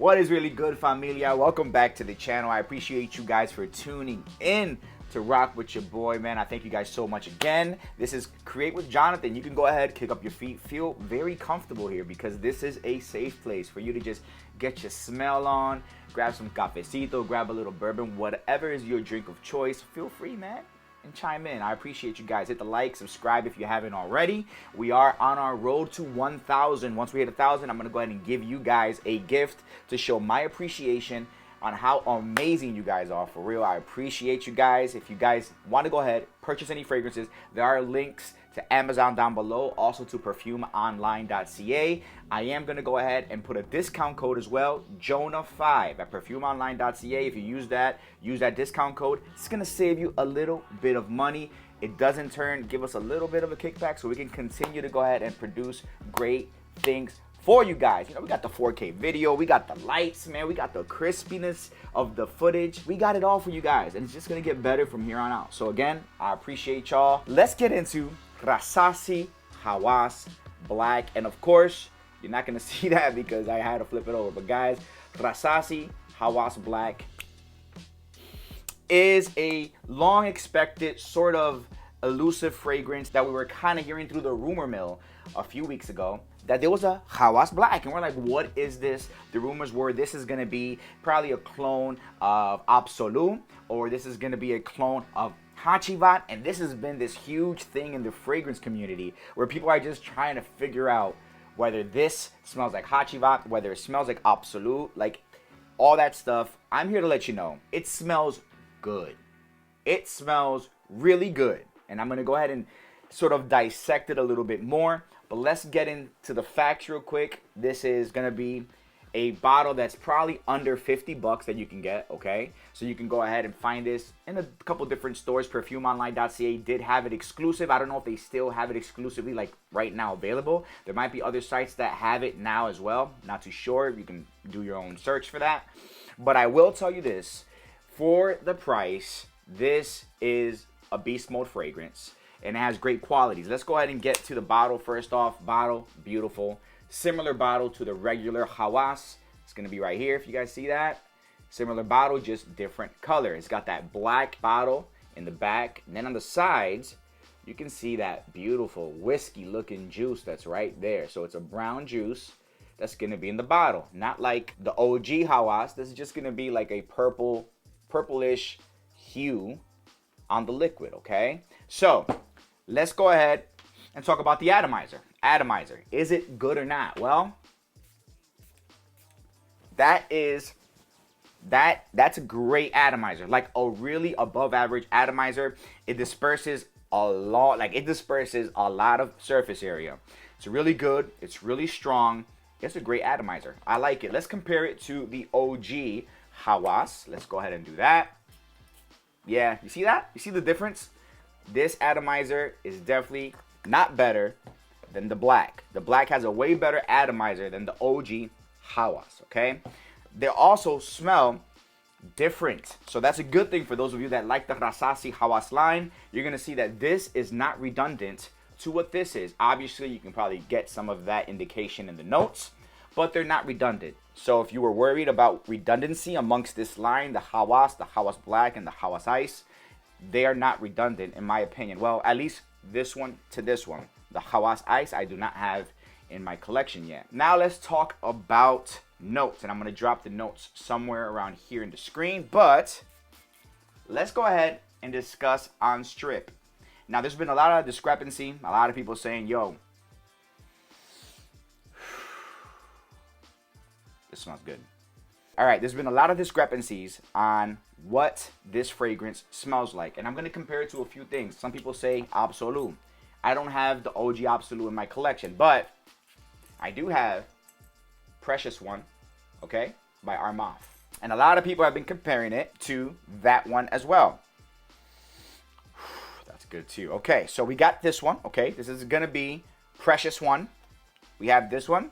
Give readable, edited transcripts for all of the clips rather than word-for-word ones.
What is really good, familia? Welcome back to the channel. I appreciate you guys for tuning in to rock with your boy, man. I thank you guys so much again. This is Create with Jonathan. You can go ahead, kick up your feet, feel very comfortable here because this is a safe place for you to just get your smell on, grab some cafecito, grab a little bourbon, whatever is your drink of choice. Feel free, man, and chime in. I appreciate you guys. Hit the like, subscribe if you haven't already. We are on our road to 1,000. Once we hit 1,000, I'm gonna go ahead and give you guys a gift to show my appreciation on how amazing you guys are. For real, I appreciate you guys. If you guys want to go ahead, purchase any fragrances, there are links to Amazon down below, also to perfumeonline.ca. I am going to go ahead and put a discount code as well, Jonah5 at perfumeonline.ca. If you use that discount code, it's going to save you a little bit of money. It does in turn give us a little bit of a kickback so we can continue to go ahead and produce great things for you guys. You know, we got the 4K video, we got the lights, man, we got the crispiness of the footage. We got it all for you guys, and it's just gonna get better from here on out. So again, I appreciate y'all. Let's get into Rasasi Hawas Black. And of course, you're not gonna see that because I had to flip it over. But guys, Rasasi Hawas Black is a long expected sort of elusive fragrance that we were kind of hearing through the rumor mill a few weeks ago, that there was a Hawas Black, and we're like, what is this? The rumors were this is gonna be probably a clone of Absolute, or this is gonna be a clone of Hachivat, and this has been this huge thing in the fragrance community where people are just trying to figure out whether this smells like Hachivat, whether it smells like Absolute, like all that stuff. I'm here to let you know, it smells good. It smells really good, and I'm gonna go ahead and sort of dissect it a little bit more. But let's get into the facts real quick. This is gonna be a bottle that's probably under 50 bucks that you can get, okay? So you can go ahead and find this in a couple different stores. Perfumeonline.ca did have it exclusive. I don't know if they still have it exclusively like right now available. There might be other sites that have it now as well. Not too sure. You can do your own search for that. But I will tell you this, for the price, this is a beast mode fragrance, and it has great qualities. Let's go ahead and get to the bottle first off. Bottle, beautiful. Similar bottle to the regular Hawas. It's gonna be right here if you guys see that. Similar bottle, just different color. It's got that black bottle in the back. And then on the sides, you can see that beautiful whiskey looking juice that's right there. So it's a brown juice that's gonna be in the bottle. Not like the OG Hawas. This is just gonna be like a purplish hue on the liquid, okay? So let's go ahead and talk about the atomizer. Atomizer, is it good or not? Well, that's a great atomizer, like a really above average atomizer. It disperses a lot, of surface area. It's really good, it's really strong. It's a great atomizer. I like it. Let's compare it to the OG Hawas. Let's go ahead and do that. Yeah, you see that? You see the difference? This atomizer is definitely not better than the black. The black has a way better atomizer than the OG Hawas, okay? They also smell different. So that's a good thing for those of you that like the Rasasi Hawas line. You're gonna see that this is not redundant to what this is. Obviously, you can probably get some of that indication in the notes, but they're not redundant. So if you were worried about redundancy amongst this line, the Hawas Black, and the Hawas Ice, they are not redundant in my opinion. Well, at least this one to this one. The Hawas Ice I do not have in my collection yet. Now let's talk about notes, and I'm gonna drop the notes somewhere around here in the screen, but let's go ahead and discuss on strip. Now there's been a lot of discrepancy, a lot of people saying, yo, this smells good. All right, there's been a lot of discrepancies on what this fragrance smells like, and I'm gonna compare it to a few things. Some people say Absolute. I don't have the OG Absolute in my collection, but I do have Precious One, okay, by ARMAF. And a lot of people have been comparing it to that one as well. That's good too. Okay, so we got this one, okay? This is gonna be Precious One. We have this one,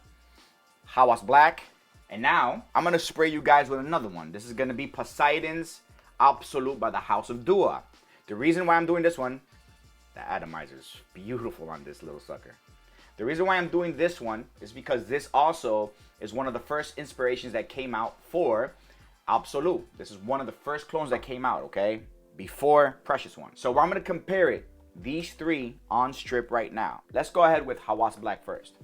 Hawas Black. And now, I'm gonna spray you guys with another one. This is gonna be Poseidon's Absolute by the House of Dua. The reason why I'm doing this one, the atomizer is beautiful on this little sucker. The reason why I'm doing this one is because this also is one of the first inspirations that came out for Absolute. This is one of the first clones that came out, okay? Before Precious One. So I'm gonna compare it, these three on strip right now. Let's go ahead with Hawas Black first.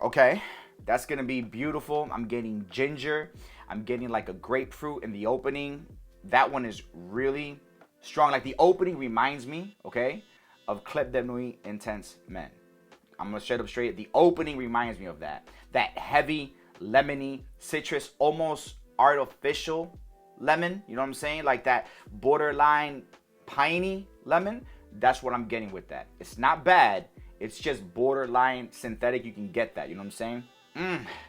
Okay, that's gonna be beautiful. I'm getting ginger. I'm getting like a grapefruit in the opening. That one is really strong. Like the opening reminds me, okay, of Clip de Nuit Intense Men. I'm gonna straight up straight. The opening reminds me of that. That heavy, lemony, citrus, almost artificial lemon. You know what I'm saying? Like that borderline piney lemon. That's what I'm getting with that. It's not bad. It's just borderline synthetic. You can get that. You know what I'm saying?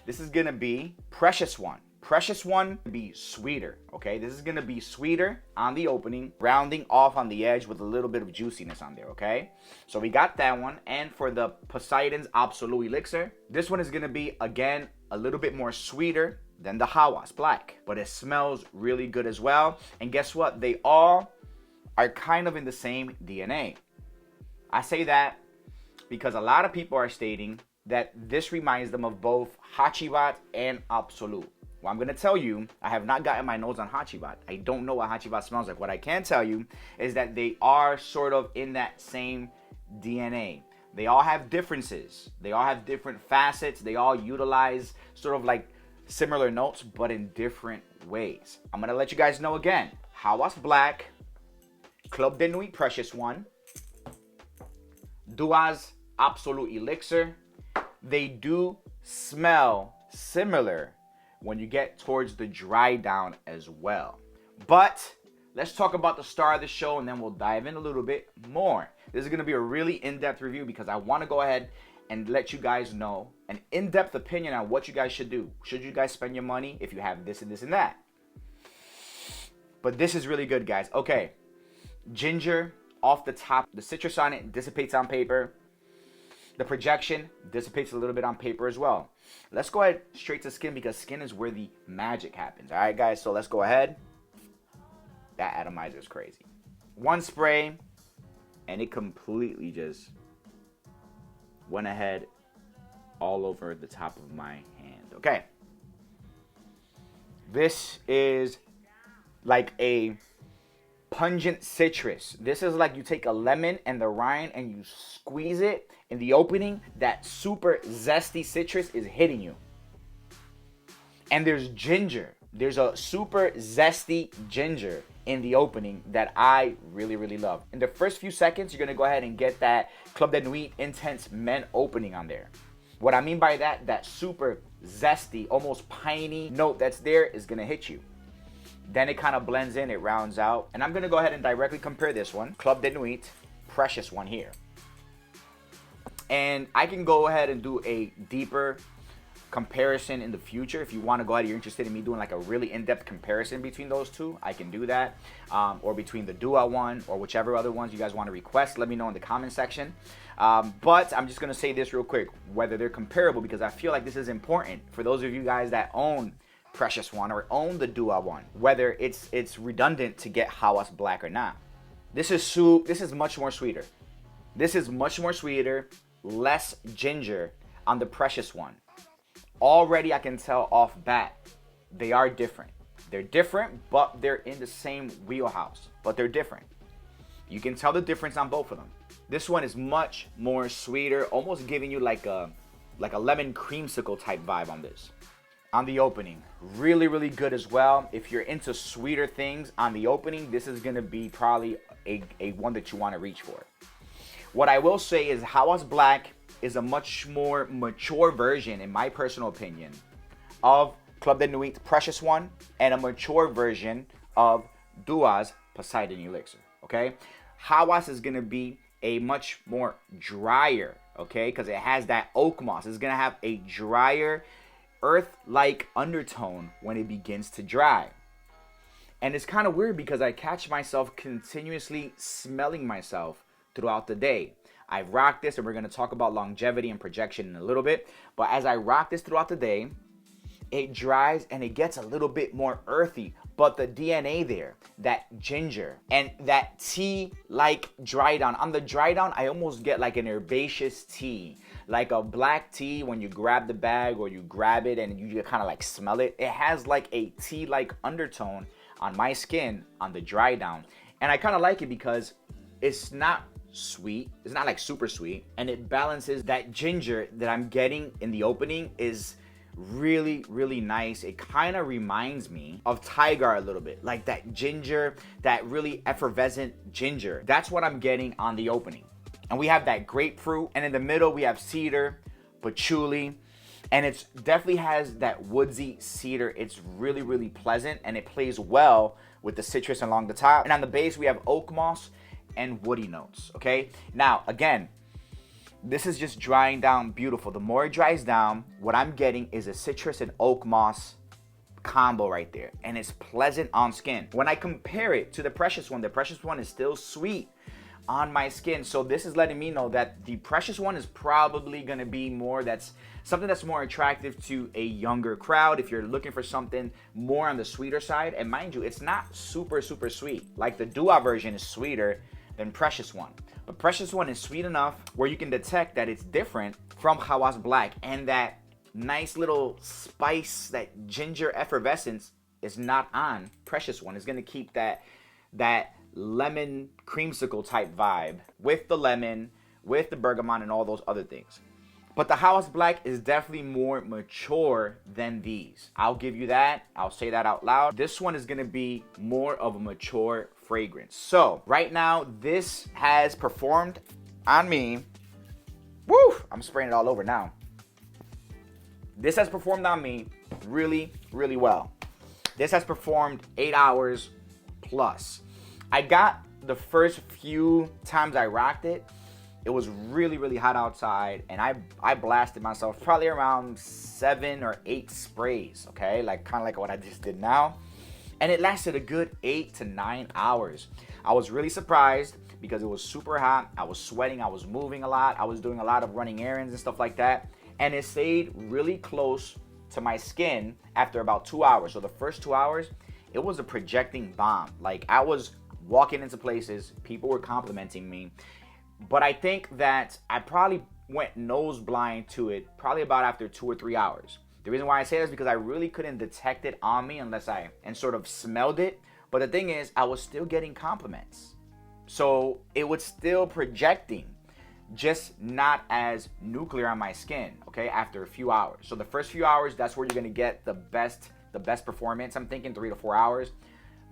This is gonna be Precious One. Precious One be sweeter, okay? This is gonna be sweeter on the opening, rounding off on the edge with a little bit of juiciness on there, okay? So we got that one. And for the Poseidon's Absolute Elixir, this one is gonna be, again, a little bit more sweeter than the Hawas Black, but it smells really good as well. And guess what? They all are kind of in the same DNA. I say that because a lot of people are stating that this reminds them of both Hachibat and Absolute. Well, I'm going to tell you, I have not gotten my nose on Hachibat. I don't know what Hachibat smells like. What I can tell you is that they are sort of in that same DNA. They all have differences. They all have different facets. They all utilize sort of like similar notes, but in different ways. I'm going to let you guys know again. Hawas Black, Club de Nuit Precious One, Duaz Absolute Elixir. They do smell similar when you get towards the dry down as well. But let's talk about the star of the show and then we'll dive in a little bit more. This is gonna be a really in-depth review because I wanna go ahead and let you guys know an in-depth opinion on what you guys should do. Should you guys spend your money if you have this and this and that? But this is really good, guys. Okay, ginger off the top. The citrus on it dissipates on paper. The projection dissipates a little bit on paper as well. Let's go ahead straight to skin because skin is where the magic happens. All right, guys, so let's go ahead. That atomizer is crazy. One spray, and it completely just went ahead all over the top of my hand. Okay. This is like a pungent citrus. This is like you take a lemon and the rind and you squeeze it in the opening. That super zesty citrus is hitting you. And there's ginger. There's a super zesty ginger in the opening that I really, really love. In the first few seconds, you're gonna go ahead and get that Club de Nuit Intense Men opening on there. What I mean by that, that super zesty, almost piney note that's there is gonna hit you. Then it kind of blends in, it rounds out. And I'm gonna go ahead and directly compare this one, Club de Nuit, Precious One here. And I can go ahead and do a deeper comparison in the future. If you want to go ahead, you're interested in me doing like a really in-depth comparison between those two, I can do that. Or between the Dua one or whichever other ones you guys want to request, let me know in the comment section. But I'm just going to say this real quick, whether they're comparable, because I feel like this is important for those of you guys that own Precious One or own the Dua one, whether it's redundant to get Hawas Black or not. This is much more sweeter. This is much more sweeter, less ginger on the Precious One. Already I can tell off bat, they are different. They're different, but they're in the same wheelhouse, but they're different. You can tell the difference on both of them. This one is much more sweeter, almost giving you like a lemon creamsicle type vibe on this. On the opening, really, really good as well. If you're into sweeter things on the opening, this is gonna be probably a one that you wanna reach for. What I will say is Hawas Black is a much more mature version, in my personal opinion, of Club de Nuit Precious One and a mature version of Dua's Poseidon Elixir, okay? Hawas is gonna be a much more drier, okay? Because it has that oak moss. It's gonna have a drier, earth-like undertone when it begins to dry. And it's kind of weird because I catch myself continuously smelling myself throughout the day. I've rocked this, and we're going to talk about longevity and projection in a little bit. But as I rock this throughout the day, it dries and it gets a little bit more earthy, but the DNA there, that ginger and that tea-like dry down. On the dry down, I almost get like an herbaceous tea, like a black tea when you grab the bag or you grab it and you kind of like smell it. It has like a tea-like undertone on my skin on the dry down. And I kind of like it because it's not sweet. It's not like super sweet. And it balances that ginger that I'm getting in the opening is really, really nice. It kind of reminds me of Tiger a little bit. Like that ginger, that really effervescent ginger. That's what I'm getting on the opening. And we have that grapefruit. And in the middle, we have cedar, patchouli. And it definitely has that woodsy cedar. It's really, really pleasant. And it plays well with the citrus along the top. And on the base, we have oak moss and woody notes, okay? Now, again, this is just drying down beautiful. The more it dries down, what I'm getting is a citrus and oak moss combo right there. And it's pleasant on skin. When I compare it to the Precious One, the Precious One is still sweet on my skin. So this is letting me know that the Precious One is probably gonna be more, that's something that's more attractive to a younger crowd if you're looking for something more on the sweeter side. And mind you, it's not super, super sweet. Like the Dua version is sweeter than Precious One. But Precious One is sweet enough where you can detect that it's different from Hawas Black, and that nice little spice, that ginger effervescence is not on Precious One. It's gonna keep that lemon creamsicle type vibe with the lemon, with the bergamot and all those other things. But the Hawas Black is definitely more mature than these. I'll give you that. I'll say that out loud. This one is gonna be more of a mature fragrance. So right now, this has performed on me. Woo! I'm spraying it all over now. This has performed on me really, really well. This has performed 8 hours plus. I got the first few times I rocked it, it was really, really hot outside, and I blasted myself probably around 7 or 8 sprays, okay? Like kind of like what I just did now. And it lasted a good 8 to 9 hours. I was really surprised because it was super hot. I was sweating, I was moving a lot. I was doing a lot of running errands and stuff like that. And it stayed really close to my skin after about 2 hours. So the first 2 hours, it was a projecting bomb. Like I was walking into places, people were complimenting me. But I think that I probably went nose blind to it probably about after 2 or 3 hours. The reason why I say that is because I really couldn't detect it on me unless I sort of smelled it. But the thing is, I was still getting compliments. So it was still projecting, just not as nuclear on my skin, okay, after a few hours. So the first few hours, that's where you're gonna get the best performance. I'm thinking 3 to 4 hours.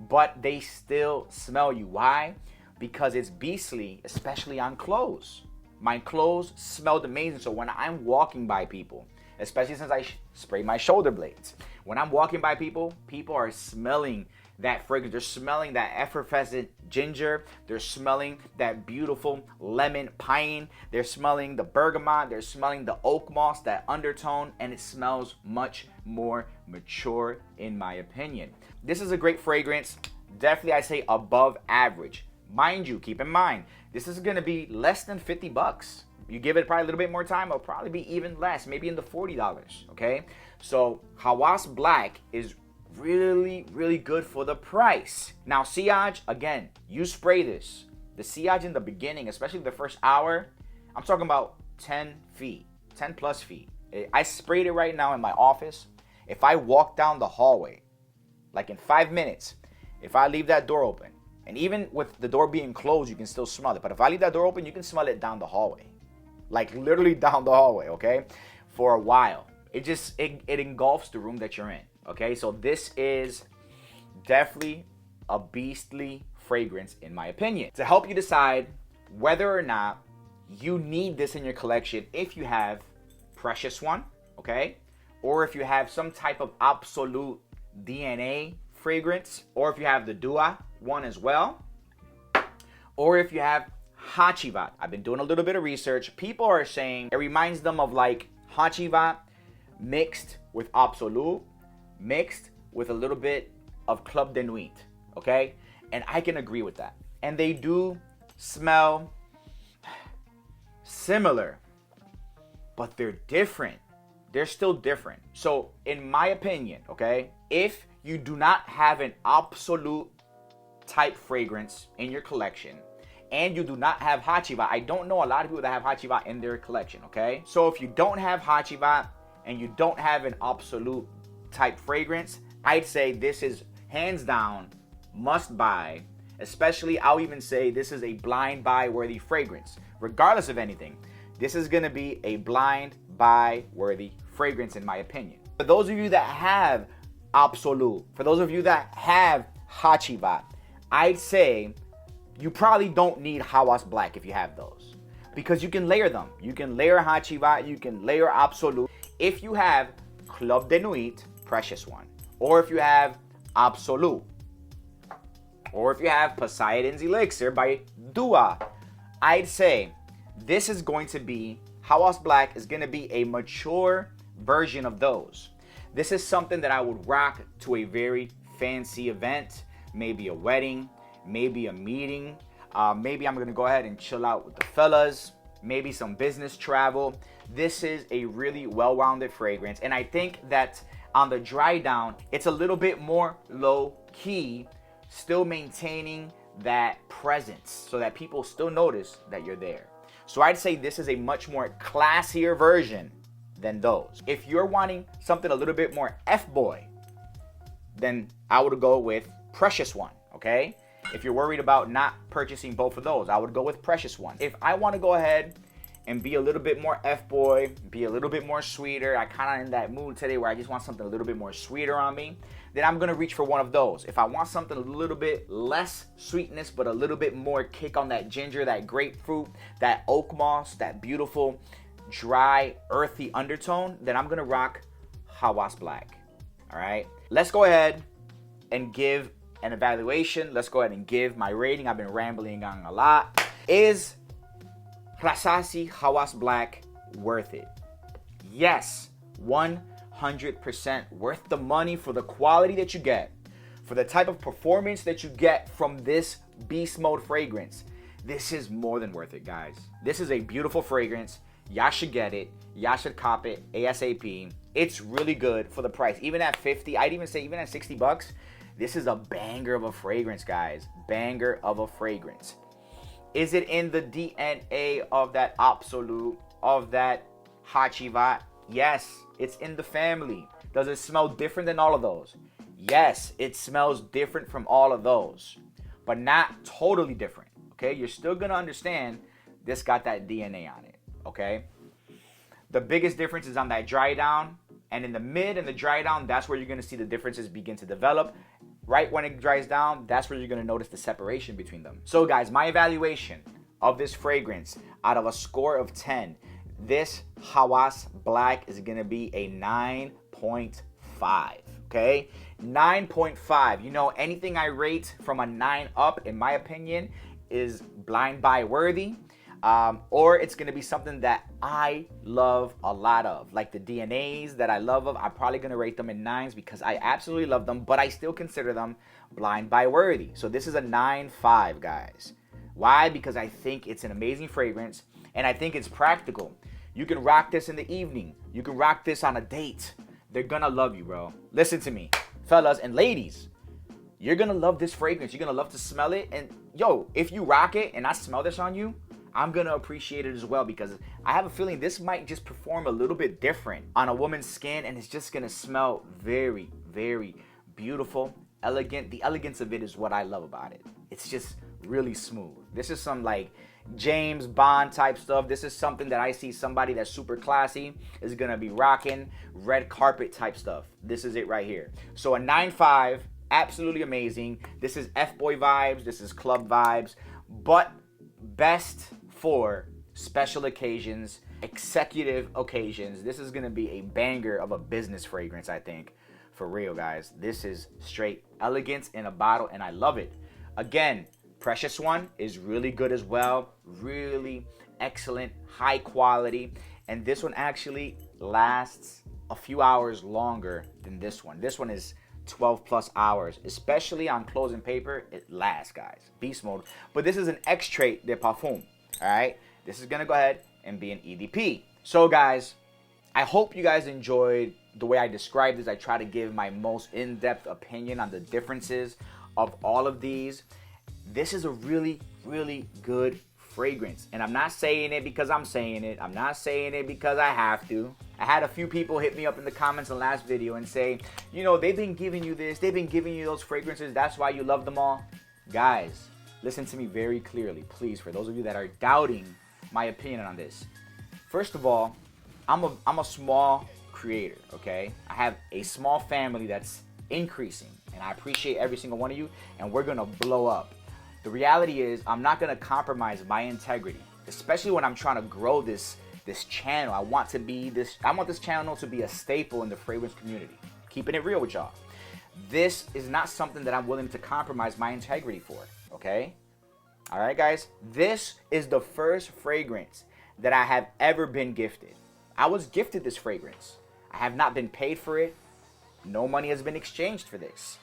But they still smell you. Why? Because it's beastly, especially on clothes. My clothes smelled amazing. So when I'm walking by people, especially since I spray my shoulder blades, when I'm walking by people, people are smelling that fragrance. They're smelling that effervescent ginger. They're smelling that beautiful lemon pine. They're smelling the bergamot. They're smelling the oak moss, that undertone, and it smells much more mature in my opinion. This is a great fragrance. Definitely, I say above average. Mind you, keep in mind, this is gonna be less than 50 bucks. You give it probably a little bit more time, it'll probably be even less, maybe in the $40, okay? So Hawas Black is really, really good for the price. Now sillage, again, you spray this. The sillage in the beginning, especially the first hour, I'm talking about 10 feet, 10 plus feet. I sprayed it right now in my office. If I walk down the hallway, like in 5 minutes, if I leave that door open, and even with the door being closed, you can still smell it. But if I leave that door open, you can smell it down the hallway. Like literally down the hallway, okay? For a while. It engulfs the room that you're in, okay? So this is definitely a beastly fragrance in my opinion. To help you decide whether or not you need this in your collection, if you have Precious One, okay? Or if you have some type of absolute DNA fragrance, or if you have the Dua one as well, or if you have Hachivat. I've been doing a little bit of research. People are saying it reminds them of like Hachivat mixed with Absolute, mixed with a little bit of Club de Nuit, okay? And I can agree with that. And they do smell similar, but they're different. They're still different. So in my opinion, okay, if you do not have an absolute type fragrance in your collection, and you do not have Hachiba, I don't know a lot of people that have Hachiba in their collection, okay? So if you don't have Hachiba and you don't have an absolute type fragrance, I'd say this is hands down must buy. Especially, I'll even say this is a blind buy worthy fragrance. Regardless of anything, this is gonna be a blind buy worthy fragrance in my opinion. For those of you that have Absolute, for those of you that have Hachiba, I'd say you probably don't need Hawas Black if you have those, because you can layer them. You can layer Hachiba, you can layer Absolute. If you have Club de Nuit, Precious One, or if you have Absolute, or if you have Poseidon's Elixir by Dua, I'd say this is going to be, Hawas Black is going to be a mature version of those. This is something that I would rock to a very fancy event, maybe a wedding, maybe a meeting, maybe I'm going to go ahead and chill out with the fellas, maybe some business travel. This is a really well-rounded fragrance, and I think that on the dry down, it's a little bit more low-key, still maintaining that presence so that people still notice that you're there. So I'd say this is a much more classier version than those. If you're wanting something a little bit more F-boy, then I would go with Precious One, okay? If you're worried about not purchasing both of those, I would go with Precious One. If I want to go ahead and be a little bit more F-boy, be a little bit more sweeter, I kind of in that mood today where I just want something a little bit more sweeter on me, then I'm going to reach for one of those. If I want something a little bit less sweetness, but a little bit more kick on that ginger, that grapefruit, that oak moss, that beautiful, dry, earthy undertone, then I'm going to rock Hawas Black. All right? Let's go ahead and give an evaluation. Let's go ahead and give my rating. I've been rambling on a lot. Is Rasasi Hawas Black worth it? Yes, 100% worth the money for the quality that you get, for the type of performance that you get from this beast mode fragrance. This is more than worth it, guys. This is a beautiful fragrance. Y'all should get it. Y'all should cop it ASAP. It's really good for the price. Even at 50, I'd even say even at 60 bucks, this is a banger of a fragrance, guys. Banger of a fragrance. Is it in the DNA of that Absolute, of that Hachiba? Yes, it's in the family. Does it smell different than all of those? Yes, it smells different from all of those, but not totally different, okay? You're still gonna understand this got that DNA on it, okay? The biggest difference is on that dry down, and in the mid and the dry down, that's where you're gonna see the differences begin to develop. Right when it dries down, that's where you're gonna notice the separation between them. So guys, my evaluation of this fragrance out of a score of 10, this Hawas Black is gonna be a 9.5, okay? 9.5. You know, anything I rate from a 9 up, in my opinion, is blind buy worthy. Or it's gonna be something that I love a lot of, like the DNAs that I love of. I'm probably gonna rate them in 9s because I absolutely love them, but I still consider them blind buy worthy. So this is a 9.5, guys. Why? Because I think it's an amazing fragrance, and I think it's practical. You can rock this in the evening. You can rock this on a date. They're gonna love you, bro. Listen to me, fellas and ladies. You're gonna love this fragrance. You're gonna love to smell it, and yo, if you rock it and I smell this on you, I'm gonna appreciate it as well, because I have a feeling this might just perform a little bit different on a woman's skin, and it's just gonna smell very, very beautiful, elegant. The elegance of it is what I love about it. It's just really smooth. This is some like James Bond type stuff. This is something that I see somebody that's super classy is gonna be rocking, red carpet type stuff. This is it right here. So a 9.5, absolutely amazing. This is F-boy vibes, this is club vibes, but best for special occasions, executive occasions. This is gonna be a banger of a business fragrance, I think. For real, guys. This is straight elegance in a bottle, and I love it. Again, Precious One is really good as well. Really excellent, high quality. And this one actually lasts a few hours longer than this one. This one is 12 plus hours, especially on closing paper. It lasts, guys. Beast mode. But this is an extrait de parfum. All right, this is gonna go ahead and be an EDP. So guys, I hope you guys enjoyed the way I describe this, I try to give my most in-depth opinion on the differences of all of these. This is a really, really good fragrance. And I'm not saying it because I'm saying it. I'm not saying it because I have to. I had a few people hit me up in the comments in the last video and say, you know, they've been giving you this, they've been giving you those fragrances, that's why you love them all. Guys, listen to me very clearly, please, for those of you that are doubting my opinion on this. First of all, I'm a small creator, okay? I have a small family that's increasing, and I appreciate every single one of you, and we're gonna blow up. The reality is, I'm not gonna compromise my integrity, especially when I'm trying to grow this channel. I want this channel to be a staple in the fragrance community. Keeping it real with y'all. This is not something that I'm willing to compromise my integrity for, okay? All right, guys? This is the first fragrance that I have ever been gifted. I was gifted this fragrance. I have not been paid for it. No money has been exchanged for this.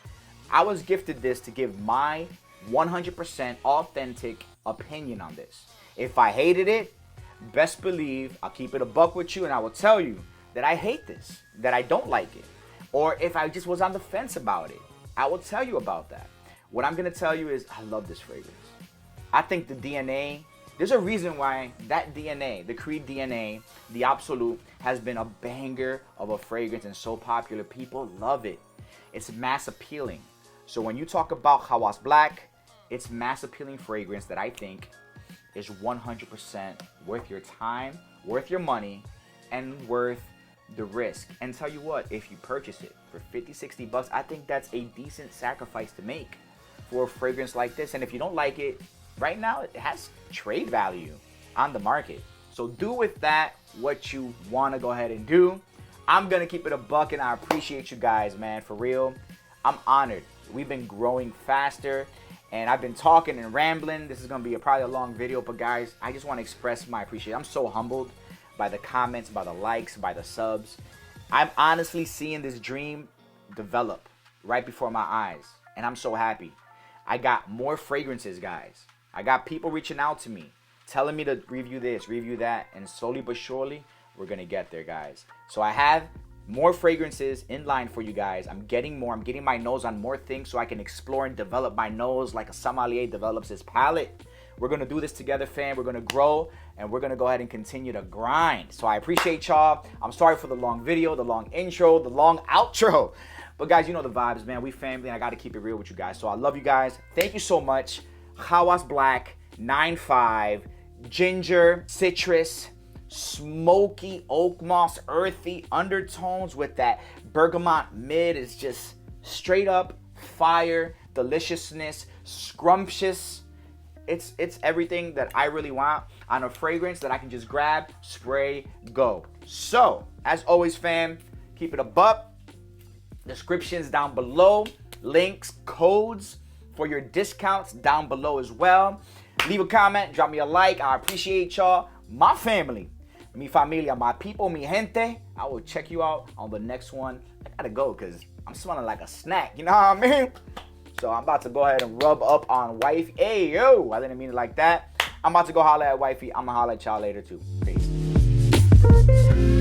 I was gifted this to give my 100% authentic opinion on this. If I hated it, best believe I'll keep it a buck with you and I will tell you that I hate this, that I don't like it. Or if I just was on the fence about it, I will tell you about that. What I'm gonna tell you is I love this fragrance. I think the DNA, there's a reason why that DNA, the Creed DNA, the Absolute, has been a banger of a fragrance and so popular. People love it. It's mass appealing. So when you talk about Hawas Black, it's mass appealing fragrance that I think is 100% worth your time, worth your money, and worth the risk. And tell you what, if you purchase it for 50, 60 bucks, I think that's a decent sacrifice to make for a fragrance like this. And if you don't like it, right now it has trade value on the market. So do with that what you want to go ahead and do. I'm gonna keep it a buck, and I appreciate you guys, man, for real. I'm honored. We've been growing faster, and I've been talking and rambling. This is gonna be probably a long video, but guys, I just want to express my appreciation. I'm so humbled by the comments, by the likes, by the subs. I'm honestly seeing this dream develop right before my eyes, and I'm so happy. I got more fragrances, guys. I got people reaching out to me, telling me to review this, review that, and slowly but surely, we're gonna get there, guys. So I have more fragrances in line for you guys. I'm getting more. I'm getting my nose on more things so I can explore and develop my nose like a sommelier develops his palate. We're gonna do this together, fam. We're gonna grow, and we're gonna go ahead and continue to grind. So I appreciate y'all. I'm sorry for the long video, the long intro, the long outro. But guys, you know the vibes, man. We family, and I gotta keep it real with you guys. So I love you guys. Thank you so much. Hawas Black 9.5, ginger, citrus, smoky, oak moss, earthy undertones with that bergamot mid. Is just straight up fire, deliciousness, scrumptious. It's everything that I really want on a fragrance that I can just grab, spray, go. So, as always, fam, keep it a buck. Descriptions down below, links, codes for your discounts down below as well. Leave a comment, drop me a like. I appreciate y'all. My family, mi familia, my people, mi gente. I will check you out on the next one. I gotta go because I'm smelling like a snack. You know what I mean? So I'm about to go ahead and rub up on wifey. Hey, yo, I didn't mean it like that. I'm about to go holler at wifey. I'm gonna holler at y'all later too. Peace.